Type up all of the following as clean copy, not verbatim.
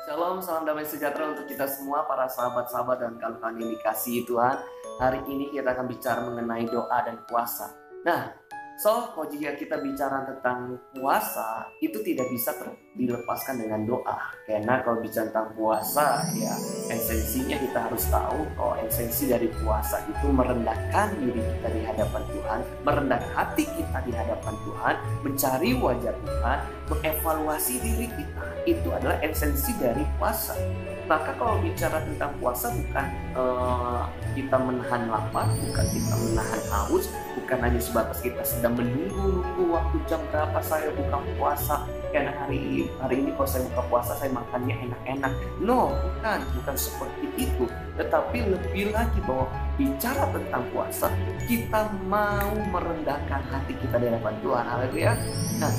Shalom, salam damai sejahtera untuk kita semua, para sahabat-sahabat dan kawan-kawan yang dikasihi Tuhan. Hari ini kita akan bicara mengenai doa dan puasa. Nah, kalau jika kita bicara tentang puasa, itu tidak bisa dilepaskan dengan doa. Karena kalau bicara tentang puasa, ya esensinya kita harus tahu kalau esensi dari puasa itu merendahkan diri kita di hadapan Tuhan, merendahkan hati kita di hadapan Tuhan, mencari wajah Tuhan, mengevaluasi diri kita. Itu adalah esensi dari puasa. Maka kalau bicara tentang puasa bukan kita menahan lapar, bukan kita menahan haus, bukan hanya sebatas kita sedang menunggu waktu jam berapa saya buka puasa. Karena hari ini kalau saya buka puasa saya makannya enak-enak. No, bukan seperti itu. Tetapi lebih lagi bahwa bicara tentang puasa, kita mau merendahkan hati kita di hadapan Tuhan. Haleluya. Nah,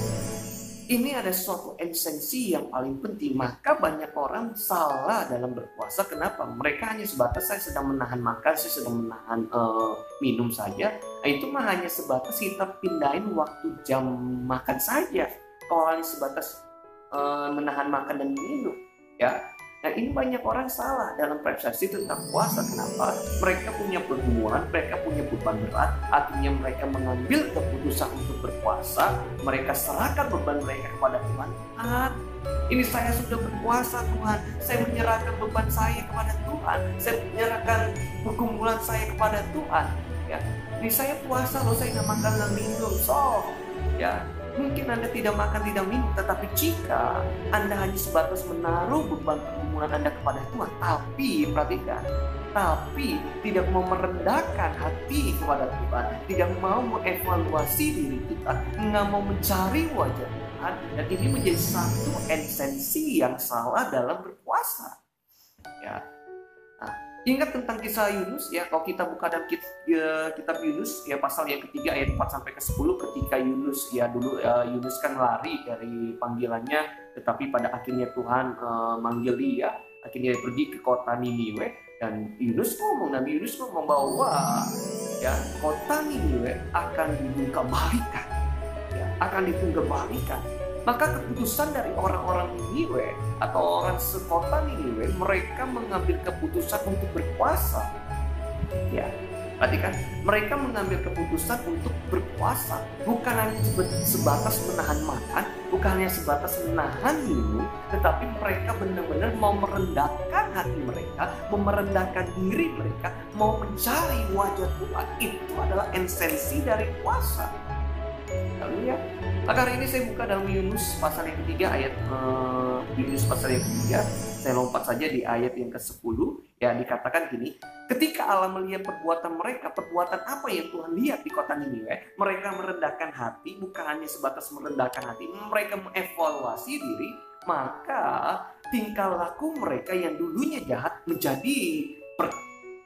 ini ada suatu esensi yang paling penting. Maka banyak orang salah dalam berpuasa. Kenapa? Mereka hanya sebatas saya sedang menahan makan, saya sedang menahan minum saja. Itu mah hanya sebatas kita pindahin waktu jam makan saja. Kalau hanya sebatas menahan makan dan minum, ya. Nah, ini banyak orang salah dalam persepsi tentang puasa. Kenapa? Mereka punya pergumulan, mereka punya beban berat, artinya mereka mengambil keputusan untuk berpuasa, mereka serahkan beban mereka kepada Tuhan. Ini saya sudah berpuasa Tuhan, saya menyerahkan beban saya kepada Tuhan, saya menyerahkan pergumulan saya kepada Tuhan. Ya, ini saya puasa loh, saya nggak makan dan minum. Ya. Mungkin Anda tidak makan, tidak minum, tetapi jika Anda hanya sebatas menaruh beban pergumulan Anda kepada Tuhan, tapi tidak mau merendahkan hati kepada Tuhan, tidak mau mengevaluasi diri kita, nggak mau mencari wajah Tuhan, dan ini menjadi satu esensi yang salah dalam berpuasa. Ya. Ingat tentang kisah Yunus ya, kalau kita buka dalam kitab Yunus ya pasal yang ketiga ayat 4 sampai ke 10, ketika Yunus ya dulu Yunus kan lari dari panggilannya, tetapi pada akhirnya Tuhan manggil dia, akhirnya dia pergi ke kota Niniwe, dan Nabi Yunus ngomong bahwa ya kota Niniwe akan dibungkam-balikan, ya, akan dibungkam-balikan. Maka keputusan dari orang-orang Niniwe atau orang sekota Niniwe, mereka mengambil keputusan untuk berpuasa. Ya, berarti kan mereka mengambil keputusan untuk berpuasa, bukan hanya sebatas menahan makan, bukan hanya sebatas menahan minum, tetapi mereka benar-benar mau merendahkan hati mereka, mau merendahkan diri mereka, mau mencari wajah Tuhan. Itu adalah esensi dari puasa. Lalu ya, maka hari ini saya buka dalam Yunus pasal yang ketiga ayat Yunus pasal yang ketiga. Saya lompat saja di ayat yang ke-10. Ya, dikatakan gini, ketika Allah melihat perbuatan mereka, perbuatan apa yang Tuhan lihat di kota Niniwe, mereka merendahkan hati, bukan hanya sebatas merendahkan hati, mereka mengevaluasi diri, maka tingkah laku mereka yang dulunya jahat menjadi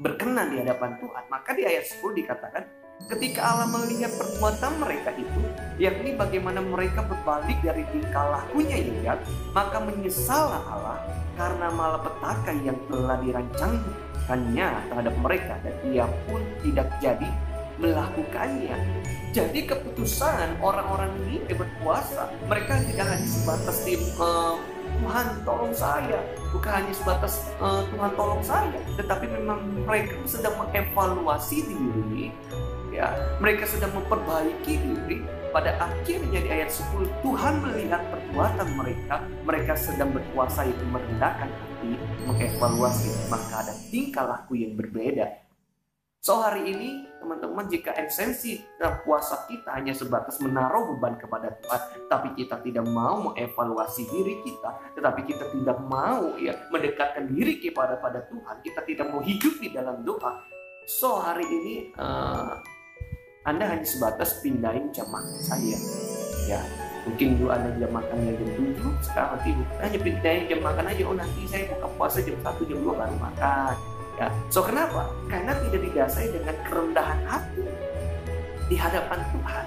berkenan di hadapan Tuhan. Maka di ayat 10 dikatakan, ketika Allah melihat perbuatan mereka itu, yakni bagaimana mereka berbalik dari tingkah lakunya yang jahat, maka menyesallah Allah karena malapetaka yang telah dirancangkannya terhadap mereka, dan ia pun tidak jadi melakukannya. Jadi keputusan orang-orang ini berpuasa, mereka tidak hanya sebatas Tuhan tolong saya, bukan hanya sebatas Tuhan tolong saya, tetapi memang mereka sedang mengevaluasi diri. Ya, mereka sedang memperbaiki diri. Pada akhirnya di ayat 10, Tuhan melihat perbuatan mereka sedang berpuasa, itu merendahkan hati, mengevaluasi, maka ada tingkah laku yang berbeda. So hari ini teman-teman, jika esensi puasa kita hanya sebatas menaruh beban kepada Tuhan, tapi kita tidak mau mengevaluasi diri kita, tetapi kita tidak mau ya mendekatkan diri kepada Tuhan, kita tidak mau hidup di dalam doa. So hari ini Anda hanya sebatas pindahin jam makan saya. Ya, mungkin dulu Anda jam makannya jam 7, sekarang nanti hanya pindahin jam makan aja. Oh, nanti saya buka puasa jam 1, jam 2 baru makan. Ya, so kenapa? Karena tidak didasari dengan kerendahan hati di hadapan Tuhan.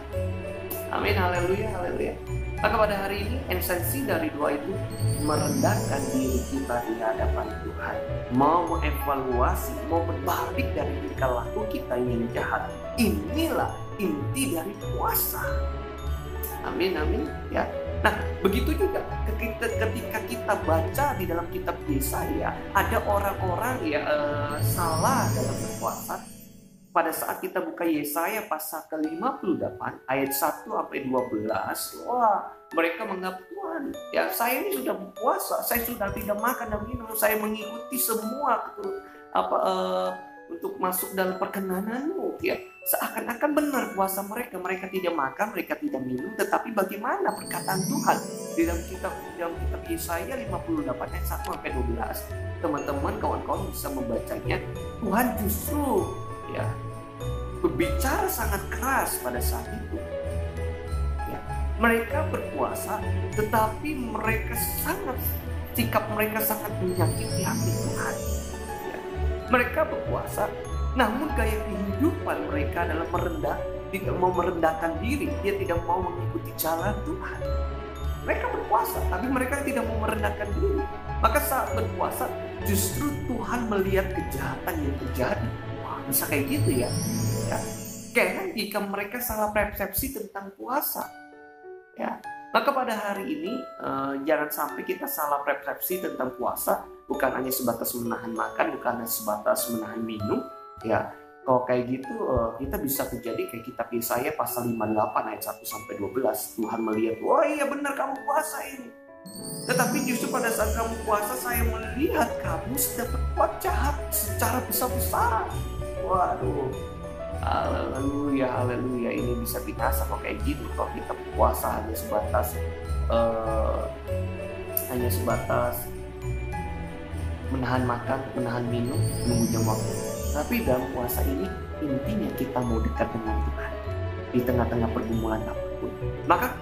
Amin, haleluya, haleluya. Maka pada hari ini esensi dari doa itu merendahkan diri kita di hadapan Tuhan, mau mengevaluasi, mau berbalik dari tingkah laku kita yang jahat. Inilah inti dari puasa. Amin, amin. Ya, Nah, begitu juga ketika kita baca di dalam kitab Yesaya, ada orang-orang yang salah dalam berpuasa. Pada saat kita buka Yesaya pasal ke-58 ayat 1 sampai 12, wah, mereka menganggap, Tuhan, ya saya ini sudah berpuasa, saya sudah tidak makan dan minum, saya mengikuti semua untuk masuk dalam perkenanan-Mu, ya. Seakan-akan benar puasa mereka tidak makan, mereka tidak minum, tetapi bagaimana perkataan Tuhan di dalam kitab Yesaya 58 ayat 1 sampai 12. Teman-teman, kawan-kawan bisa membacanya. Tuhan justru ya berbicara sangat keras pada saat itu. Ya, mereka berpuasa, tetapi sikap mereka sangat menyakiti hati Tuhan. Ya, mereka berpuasa, namun gaya kehidupan mereka adalah tidak mau merendahkan diri, dia tidak mau mengikuti jalan Tuhan. Mereka berpuasa, tapi mereka tidak mau merendahkan diri. Maka saat berpuasa, justru Tuhan melihat kejahatan yang terjadi. Wah, bisa kayak gitu ya. Karena jika mereka salah persepsi tentang puasa, ya, maka pada hari ini jangan sampai kita salah persepsi tentang puasa. Bukan hanya sebatas menahan makan, bukan hanya sebatas menahan minum. Ya, kalau kayak gitu kita bisa terjadi kayak kitab Yesaya pasal 58 ayat 1 sampai 12. Tuhan melihat, "Oh iya benar kamu puasa ini. Tetapi justru pada saat kamu puasa saya melihat kamu sedang berbuat jahat secara besar-besaran." Waduh. Haleluya, haleluya. Ini bisa binasa kalau kayak gitu. Kalau kita puasa hanya sebatas menahan makan, menahan minum, menunggu jam waktu. Tapi dalam puasa ini intinya kita mau dekat dengan Tuhan di tengah-tengah pergumulan apapun. Maka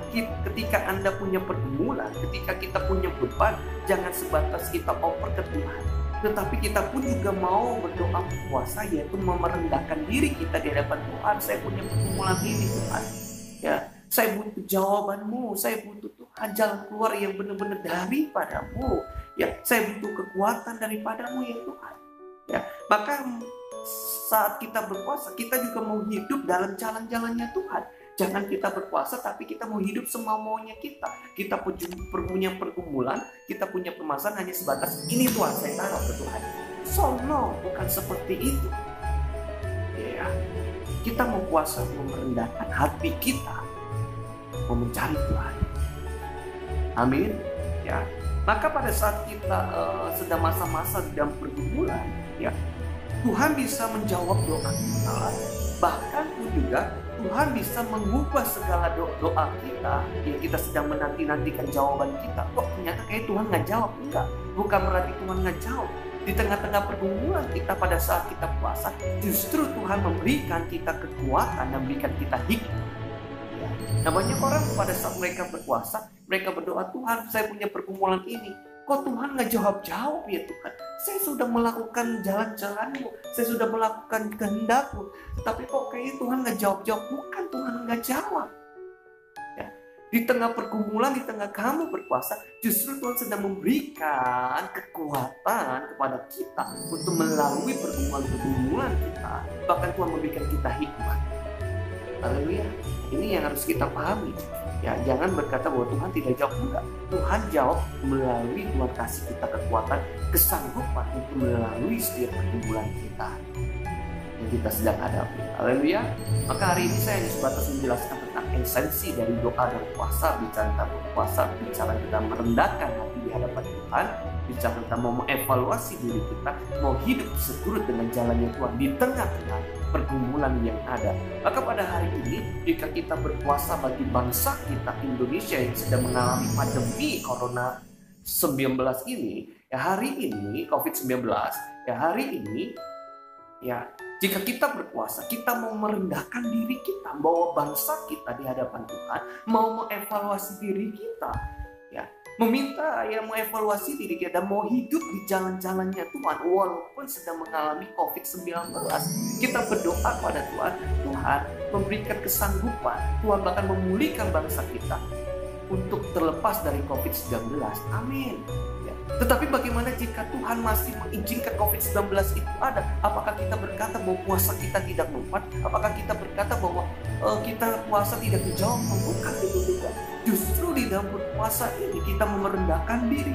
ketika Anda punya pergumulan, ketika kita punya beban, jangan sebatas kita oper ke Tuhan, tetapi kita pun juga mau berdoa berpuasa, yaitu merendahkan diri kita di hadapan Tuhan. Saya punya pergumulan ini Tuhan, ya, saya butuh jawaban-Mu, saya butuh Tuhan jalan keluar yang benar-benar daripada-Mu, ya, saya butuh kekuatan daripada-Mu ya Tuhan. Ya, maka saat kita berpuasa, kita juga mau hidup dalam jalan-jalannya Tuhan. Jangan kita berpuasa tapi kita mau hidup semau-maunya kita. Kita punya pergumulan, kita punya permasalahan hanya sebatas ini Tuhan saya taruh ke Tuhan. So no, bukan seperti itu. Ya, kita mau puasa, mau merendahkan hati kita, mau mencari Tuhan. Amin. Ya, maka pada saat kita sedang masa-masa dalam pergumulan, ya, Tuhan bisa menjawab doa kita. Bahkan pun juga Tuhan bisa mengubah segala doa kita yang kita sedang menanti-nantikan jawaban kita. Kok ternyata kayak Tuhan nggak jawab? Enggak, bukan berarti Tuhan nggak jawab. Di tengah-tengah pergumulan kita pada saat kita puasa, justru Tuhan memberikan kita kekuatan dan memberikan kita hikmat. Ya. Nah, banyak orang pada saat mereka berpuasa, mereka berdoa, Tuhan saya punya pergumulan ini. Kok Tuhan nggak jawab-jawab ya Tuhan? Saya sudah melakukan jalan-jalan-Mu, saya sudah melakukan kehendak-Mu, tapi kok kayaknya Tuhan nggak jawab-jawab? Bukan Tuhan nggak jawab. Ya. Di tengah pergumulan, di tengah kamu berpuasa, justru Tuhan sedang memberikan kekuatan kepada kita untuk melalui pergumulan-pergumulan kita. Bahkan Tuhan memberikan kita hikmat. Haleluya. Ini yang harus kita pahami. Ya, jangan berkata bahwa Tuhan tidak jawab. Enggak. Tuhan jawab melalui Tuhan kasih kita kekuatan, kesanggupan untuk melalui setiap pergumulan kita yang kita sedang hadapi. Haleluya. Maka hari ini saya hanya sebatas menjelaskan tentang esensi dari doa dan puasa. Bicara tentang puasa, bicara tentang merendahkan hati di hadapan Tuhan, bicara tentang mau mengevaluasi diri kita, mau hidup seturut dengan jalannya Tuhan di tengah-tengah pergumulan yang ada. Maka pada hari ini jika kita berpuasa bagi bangsa kita Indonesia yang sedang mengalami pandemi Corona 19 ini, ya hari ini COVID-19, ya hari ini, ya jika kita berpuasa, kita mau merendahkan diri kita, bawa bangsa kita di hadapan Tuhan, mau mengevaluasi diri kita, ya meminta mengevaluasi diri kita, mau hidup di jalan-jalannya Tuhan walaupun sedang mengalami COVID-19. Kita berdoa kepada Tuhan, Tuhan memberikan kesanggupan, Tuhan bahkan memulihkan bangsa kita untuk terlepas dari COVID-19. Amin. Ya. Tetapi bagaimana jika Tuhan masih mengizinkan COVID-19 itu ada? Apakah kita berkata bahwa puasa kita tidak mempan? Apakah kita berkata bahwa kita puasa tidak dijawab? Bukan itu juga. Justru di dalam berpuasa ini kita merendahkan diri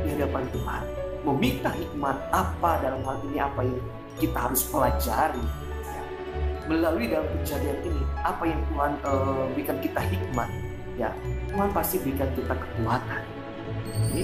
di hadapan Tuhan, meminta hikmat apa dalam hal ini, apa yang kita harus pelajari. Melalui dalam kejadian ini, apa yang Tuhan berikan kita hikmat, ya Tuhan pasti berikan kita kekuatan. Ini,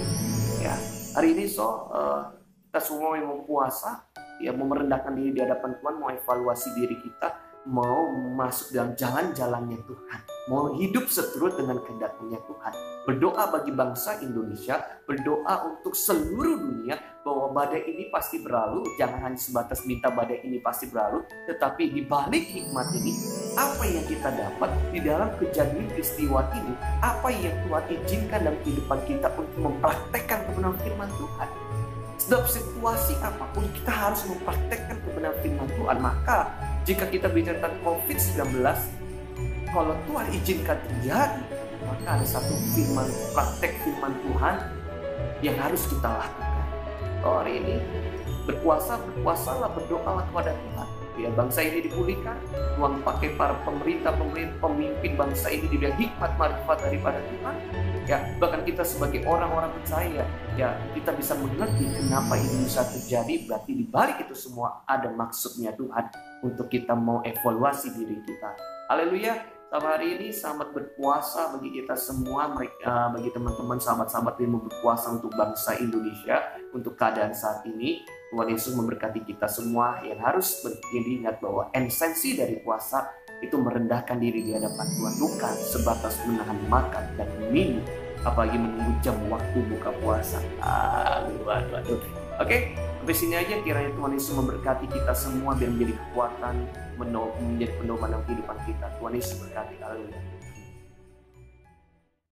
ya hari ini kita semua yang mau puasa, ya mau merendahkan diri di hadapan Tuhan, mau evaluasi diri kita, mau masuk dalam jalan-jalannya Tuhan, mau hidup seturut dengan kehendaknya Tuhan. Berdoa bagi bangsa Indonesia, berdoa untuk seluruh dunia bahwa badai ini pasti berlalu. Jangan hanya sebatas minta badai ini pasti berlalu, tetapi di balik hikmat ini, apa yang kita dapat di dalam kejadian peristiwa ini, apa yang Tuhan izinkan dalam kehidupan kita untuk mempraktekkan kebenaran firman Tuhan. Dalam situasi apapun kita harus mempraktekkan kebenaran firman Tuhan. Maka jika kita bicara tentang COVID-19, kalau Tuhan izinkan terjadi, maka ada satu praktek firman Tuhan yang harus kita lakukan. Hari ini berpuasalah, berdoalah kepada Tuhan. Biar bangsa ini dipulihkan. Tuhan pakai para pemimpin bangsa ini diberi hikmat marifat daripada Tuhan. Ya, bahkan kita sebagai orang-orang percaya, ya kita bisa mengerti kenapa ini bisa terjadi. Berarti di balik itu semua ada maksudnya Tuhan untuk kita mau evaluasi diri kita. Haleluya. Sama hari ini selamat berpuasa bagi kita semua, bagi teman-teman sahabat-sahabat yang mau berpuasa untuk bangsa Indonesia, untuk keadaan saat ini. Tuhan Yesus memberkati kita semua yang harus ingat bahwa esensi dari puasa itu merendahkan diri di hadapan Tuhan, bukan sebatas menahan makan dan minum, apalagi menunggu jam waktu buka puasa. Aduh. Oke, sampai sini aja. Kiranya Tuhan Yesus memberkati kita semua biar menjadi kekuatan, menjadi pedoman dalam kehidupan kita. Tuhan Yesus berkati. Haleluya.